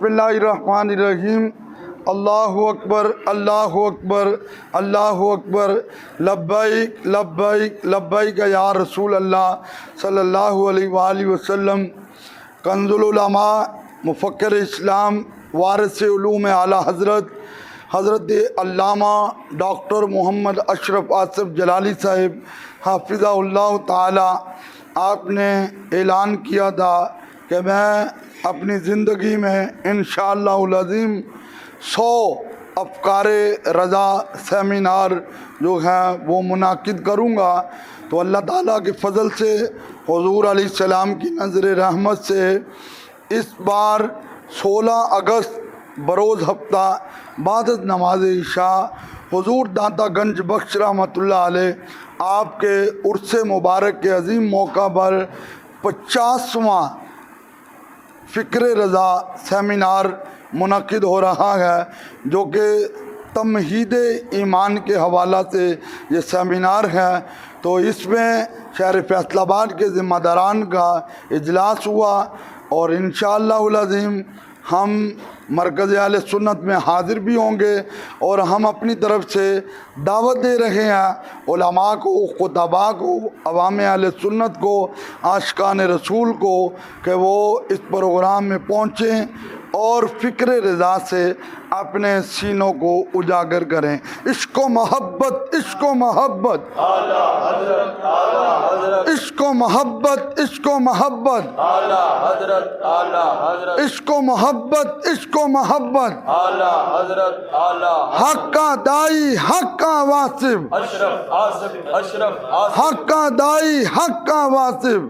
बिस्मिल्लाहिर्रहमानिर्रहीम। अल्लाहु अकबर, अल्लाहु अकबर, अल्लाहु अकबर। लब्बैक लब्बैक लब्बैक या रसूल अल्लाह सल्लल्लाहु अलैहि वसल्लम। कंजुल उलमा, मुफक्किर इस्लाम, वारिस उलूम आला हज़रत अल्लामा डॉक्टर मोहम्मद अशरफ आसिफ जलाली साहिब हाफिज़हुल्लाह ताला, आपने ऐलान किया था कि मैं अपनी ज़िंदगी में इंशाअल्लाहुल अज़ीम 100 अफ़कारे रज़ा सेमिनार जो हैं वो मुनाकिद करूँगा। तो अल्लाह ताला के फ़ज़ल से, हुज़ूर अलैहिस्सलाम की नज़र रहमत से इस बार 16 अगस्त बरोज़ हफ्ता बाद नमाज इशा हुज़ूर दाता गंज बख्श रहमतुल्लाह अलैह आपके उर्स मुबारक के अज़ीम मौका पर 50वां फ़िक्र रज़ा सेमिनार मुनक़िद हो रहा है, जो कि तमहीद ईमान के हवाला से ये सेमिनार है। तो इसमें शहर फैसलाबाद के ज़िम्मेदारान का इजलास हुआ और इंशाअल्लाहुल अज़ीम हम मरकज़ अहले सुन्नत में हाज़िर भी होंगे और हम अपनी तरफ से दावत दे रहे हैं उलमा को, खुतबा को, अवाम अहले सुन्नत को, आशिकान रसूल को कि वो इस प्रोग्राम में पहुँचें और फ़िक्र रज़ा से अपने सीनों को उजागर करें। इश्क़ो मोहब्बत, इश्क़ो मोहब्बत, इश्क़ो मोहब्बत, इश्क़ो मोहब्बत, इश्क़ो मोहब्बत, इश्क़ो मोहब्बत। हक्का दाई हक्का वासिफ, हक्का दाई हक्का वासिफ।